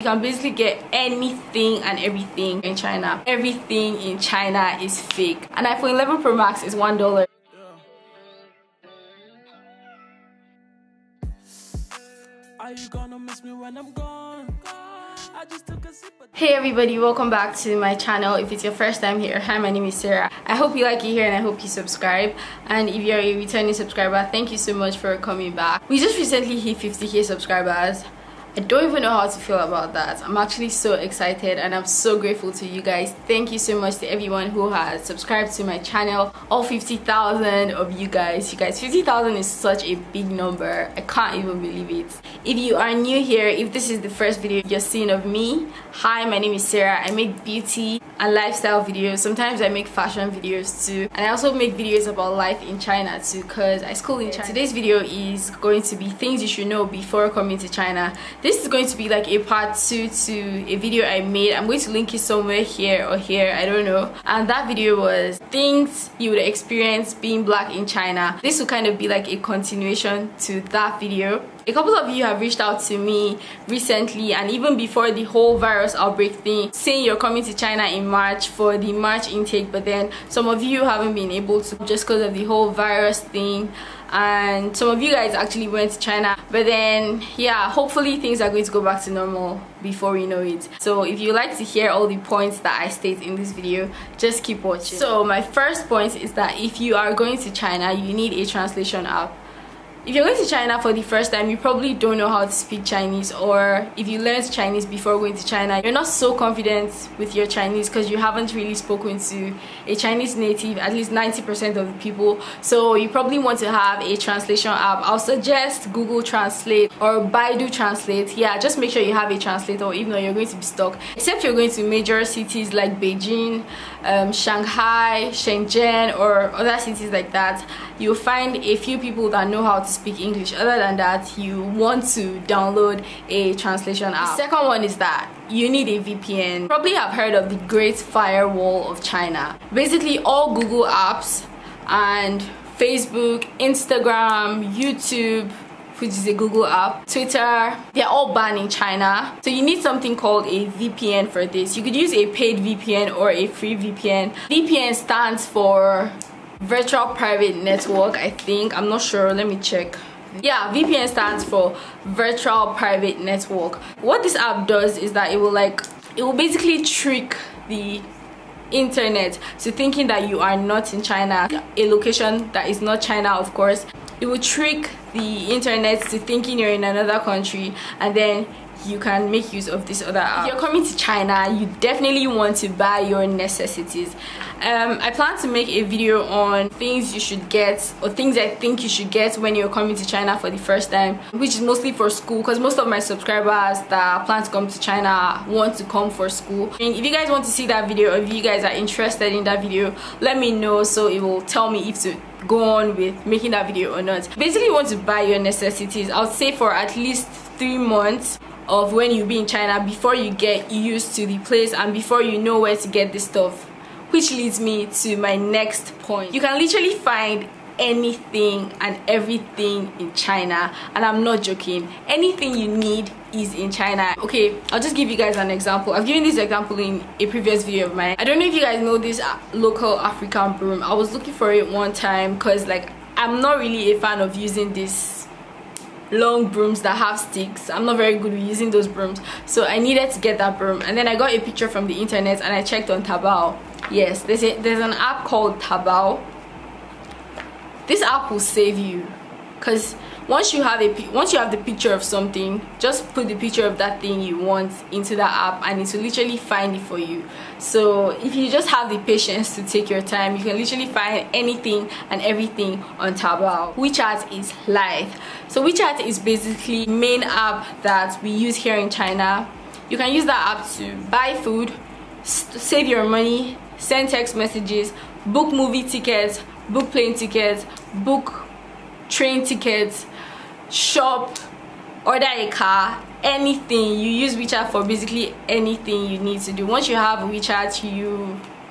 You can basically get anything and everything in China. Everything in China is fake. An iPhone 11 Pro Max is $1. Are you gonna miss me when I'm gone? I just took a sip of... Hey everybody, welcome back to my channel. If it's your first time here, hi, my name is Sarah. I hope you like it here and I hope you subscribe. And if you're a returning subscriber, thank you so much for coming back. We just recently hit 50k subscribers. I don't even know how to feel about that. I'm actually so excited and I'm so grateful to you guys. Thank you so much to everyone who has subscribed to my channel. All 50,000 of you guys. 50,000 is such a big number. I can't even believe it. If you are new here, if this is the first video you're seeing of me, hi, my name is Sarah. I make beauty and lifestyle videos. Sometimes I make fashion videos too. And I also make videos about life in China too, because I school in China. Today's video is going to be things you should know before coming to China. This is going to be like a part 2 to a video I made. I'm going to link it somewhere here or here, I don't know. And that video was things you would experience being black in China. This will kind of be like a continuation to that video. A couple of you have reached out to me recently and even before the whole virus outbreak thing, saying you're coming to China in March for the March intake, but then some of you haven't been able to just because of the whole virus thing. And some of you guys actually went to China, but then yeah, hopefully things are going to go back to normal before we know it. So if you like to hear all the points that I state in this video, just keep watching. So my first point is that if you are going to China, you need a translation app. If you're going to China for the first time, you probably don't know how to speak Chinese, or if you learned Chinese before going to China, you're not so confident with your Chinese because you haven't really spoken to a Chinese native, at least 90% of the people. So you probably want to have a translation app. I'll suggest Google Translate or Baidu Translate. Yeah, just make sure you have a translator, even though you're going to be stuck. Except you're going to major cities like Beijing, Shanghai, Shenzhen, or other cities like that. You'll find a few people that know how to speak English. Other than that, you want to download a translation app. The second one is that you need a VPN. You probably have heard of the Great Firewall of China. Basically all Google apps and Facebook, Instagram, YouTube, which is a Google app, Twitter, they're all banned in China. So you need something called a VPN for this. You could use a paid VPN or a free VPN. VPN stands for Virtual Private Network, I think. I'm not sure, let me check. Yeah, VPN stands for Virtual Private Network. What this app does is that it will basically trick the internet to thinking that you are not in China, a location that is not China, of course. It will trick the internet to thinking you're in another country, and then you can make use of this other app. If you're coming to China, you definitely want to buy your necessities. I plan to make a video on things you should get, or things I think you should get when you're coming to China for the first time, which is mostly for school, because most of my subscribers that plan to come to China want to come for school. And if you guys want to see that video, or if you guys are interested in that video, let me know so it will tell me if to go on with making that video or not. Basically, you want to buy your necessities, I would say for at least 3 months of when you be in China before you get used to the place and before you know where to get this stuff. Which leads me to my next point. You can literally find anything and everything in China, and I'm not joking. Anything you need is in China. Okay, I'll just give you guys an example. I've given this example in a previous video of mine. I don't know if you guys know this local African broom. I was looking for it one time because like I'm not really a fan of using this long brooms that have sticks. I'm not very good with using those brooms, so I needed to get that broom. And then I got a picture from the internet and I checked on Taobao. Yes, there's an app called Taobao. This app will save you, because once you have the picture of something, just put the picture of that thing you want into that app and it will literally find it for you. So if you just have the patience to take your time, you can literally find anything and everything on Taobao. WeChat is live. So WeChat is basically the main app that we use here in China. You can use that app to buy food, save your money, send text messages, book movie tickets, book plane tickets, book train tickets, shop, order a car, anything. You use WeChat for basically anything you need to do. Once you have WeChat,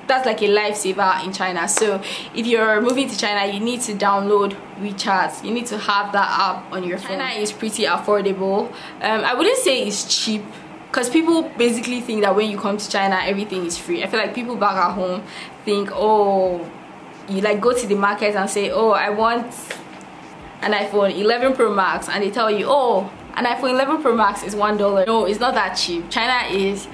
that's like a lifesaver in China. So if you're moving to China, you need to download WeChat. You need to have that app on your phone. China is pretty affordable. I wouldn't say it's cheap. because people basically think that when you come to China everything is free. I feel like people back at home think, oh, you like go to the market and say, oh, I want an iPhone 11 Pro Max, and they tell you, oh, an iPhone 11 Pro Max is $1. No, it's not that cheap. China is,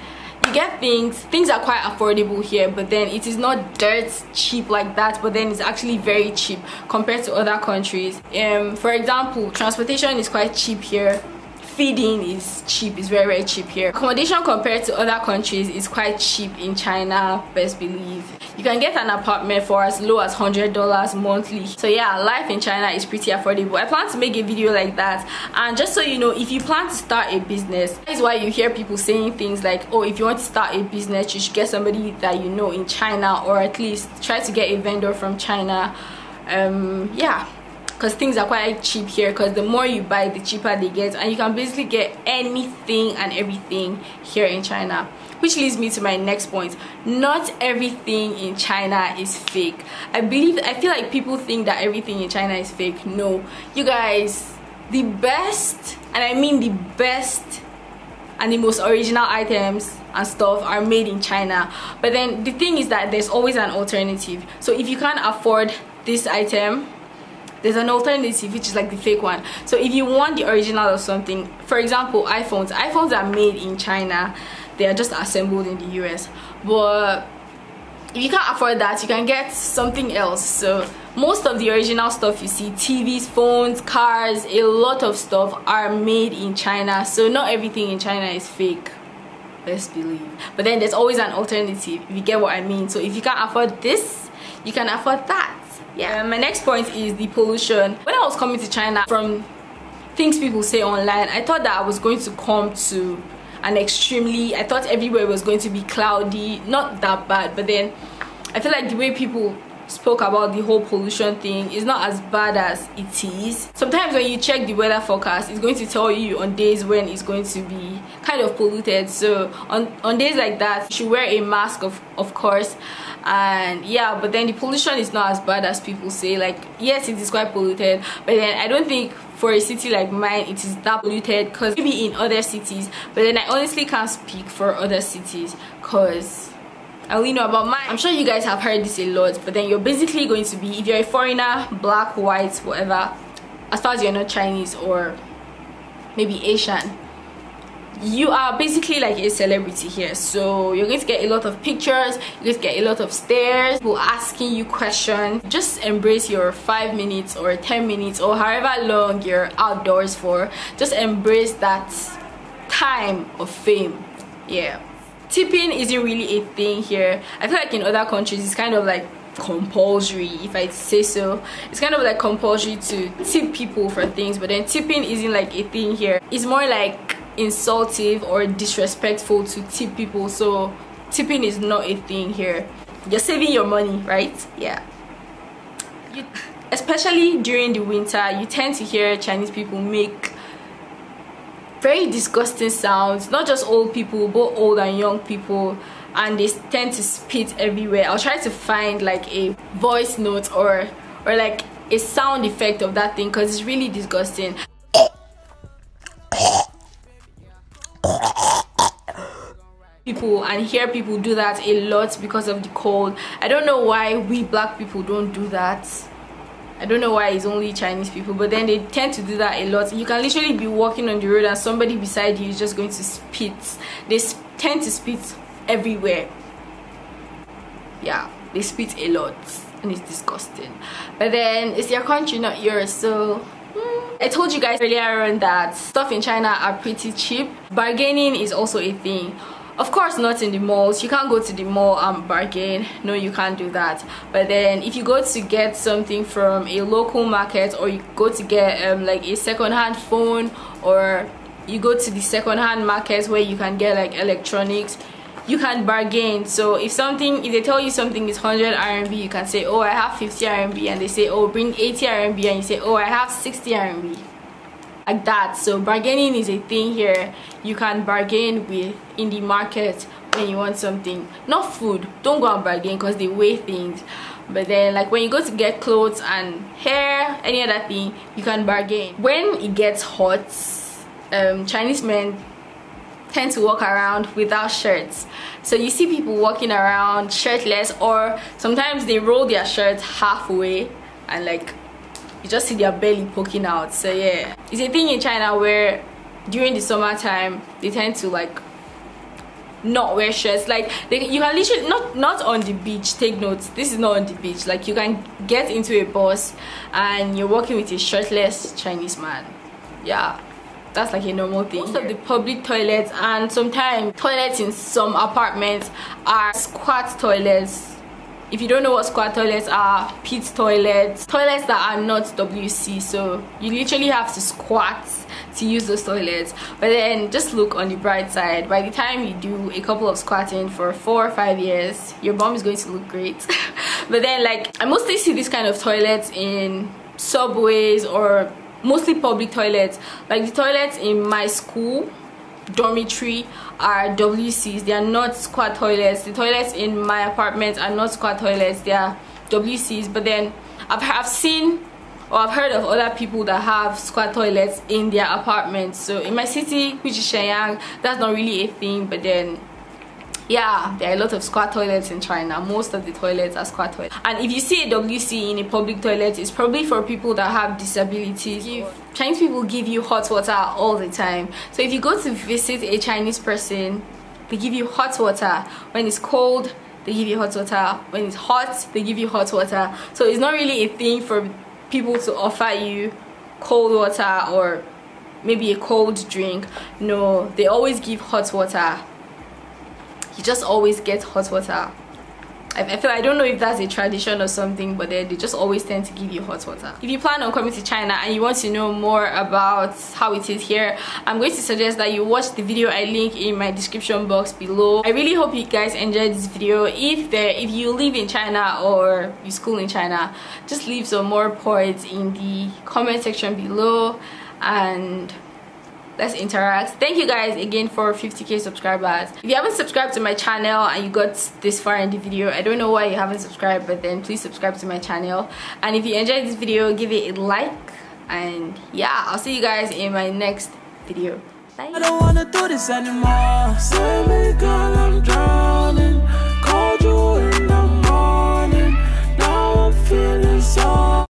you get things are quite affordable here, but then it is not dirt cheap like that, but then it's actually very cheap compared to other countries. For example, transportation is quite cheap here. Feeding is cheap, is very cheap here. Accommodation compared to other countries is quite cheap in China, best believe. You can get an apartment for as low as $100 monthly. So yeah, life in China is pretty affordable. I plan to make a video like that. And just so you know, if you plan to start a business, that is why you hear people saying things like, oh, if you want to start a business, you should get somebody that you know in China, or at least try to get a vendor from China. Yeah, because things are quite cheap here, because the more you buy the cheaper they get, and you can basically get anything and everything here in China. Which leads me to my next point. Not everything in China is fake. I feel like people think that everything in China is fake. No, you guys, the best, and I mean the best and the most original items and stuff are made in China. But then the thing is that there's always an alternative. So if you can't afford this item, there's an alternative, which is like the fake one. So if you want the original of something, for example, iPhones are made in China, they are just assembled in the US. But if you can't afford that, you can get something else. So most of the original stuff you see, TVs, phones, cars, a lot of stuff are made in China. So not everything in China is fake, best believe. But then there's always an alternative, if you get what I mean. So if you can't afford this, you can afford that. Yeah. My next point is the pollution. When I was coming to China, from things people say online, I thought that I was going to come to an extremely, I thought everywhere was going to be cloudy, not that bad, but then I feel like the way people spoke about the whole pollution thing is not as bad as it is. Sometimes when you check the weather forecast, it's going to tell you on days when it's going to be kind of polluted. So on days like that, you should wear a mask, of course. And yeah, but then the pollution is not as bad as people say. Like, yes, it is quite polluted, but then I don't think for a city like mine it is that polluted, because maybe in other cities, but then I honestly can't speak for other cities because I only know about mine. I'm sure you guys have heard this a lot, but then you're basically going to be, if you're a foreigner, black, white, whatever, as far as you're not Chinese or maybe Asian, you are basically like a celebrity here. So you're going to get a lot of pictures, you're going to get a lot of stares, people asking you questions. Just embrace your 5 minutes or 10 minutes or however long you're outdoors for. Just embrace that time of fame. Yeah, tipping isn't really a thing here. I feel like in other countries it's kind of like compulsory, if I say so. It's kind of like compulsory to tip people for things, but then tipping isn't like a thing here. It's more like insultive or disrespectful to tip people. So tipping is not a thing here. You're saving your money, right? Yeah. Especially during the winter, you tend to hear Chinese people make very disgusting sounds. Not just old people, but old and young people, and they tend to spit everywhere. I'll try to find like a voice note or like a sound effect of that thing, because it's really disgusting. People and hear people do that a lot because of the cold. I don't know why we black people don't do that. I don't know why it's only Chinese people, but then they tend to do that a lot. You can literally be walking on the road and somebody beside you is just going to spit. They tend to spit everywhere. Yeah, they spit a lot and it's disgusting. But then it's your country, not yours, so I told you guys earlier on that stuff in China are pretty cheap. Bargaining is also a thing. Of course, not in the malls. You can't go to the mall and bargain. No, you can't do that. But then if you go to get something from a local market, or you go to get like a second-hand phone, or you go to the second-hand markets where you can get like electronics, you can bargain. So if they tell you something is 100 RMB, you can say, oh, I have 50 RMB, and they say, oh, bring 80 RMB, and you say, oh, I have 60 RMB. Like that. So bargaining is a thing here. You can bargain in the market when you want something. Not food, don't go and bargain because they weigh things. But then like when you go to get clothes and hair, any other thing, you can bargain. When it gets hot, Chinese men tend to walk around without shirts. So you see people walking around shirtless, or sometimes they roll their shirts halfway and like you just see their belly poking out. So yeah, it's a thing in China where during the summertime they tend to like not wear shirts. Like you can literally not on the beach, take notes, this is not on the beach, like you can get into a bus and you're walking with a shirtless Chinese man. Yeah, that's like a normal thing. Most of the public toilets and sometimes toilets in some apartments are squat toilets. If you don't know what squat toilets are, pit toilets that are not WC, so you literally have to squat to use those toilets. But then just look on the bright side, by the time you do a couple of squatting for 4 or 5 years, your bum is going to look great. But then like I mostly see this kind of toilets in subways or mostly public toilets. Like the toilets in my school dormitory are WCs, they are not squat toilets. The toilets in my apartment are not squat toilets, they are WCs. But then I've seen or I've heard of other people that have squat toilets in their apartments. So in my city, which is Shenyang, that's not really a thing. But then yeah, there are a lot of squat toilets in China. Most of the toilets are squat toilets. And if you see a WC in a public toilet, it's probably for people that have disabilities. Chinese people give you hot water all the time. So if you go to visit a Chinese person, they give you hot water. When it's cold, they give you hot water. When it's hot, they give you hot water. So it's not really a thing for people to offer you cold water or maybe a cold drink. No, they always give hot water. You just always get hot water. I don't know if that's a tradition or something, but they just always tend to give you hot water. If you plan on coming to China and you want to know more about how it is here, I'm going to suggest that you watch the video I link in my description box below. I really hope you guys enjoyed this video. If you live in China or you school in China, just leave some more points in the comment section below and let's interact. Thank you guys again for 50k subscribers. If you haven't subscribed to my channel and you got this far in the video, I don't know why you haven't subscribed, but then please subscribe to my channel. And if you enjoyed this video, give it a like. And yeah, I'll see you guys in my next video. Bye. I don't wanna do this anymore. Say me, girl, I'm drunk.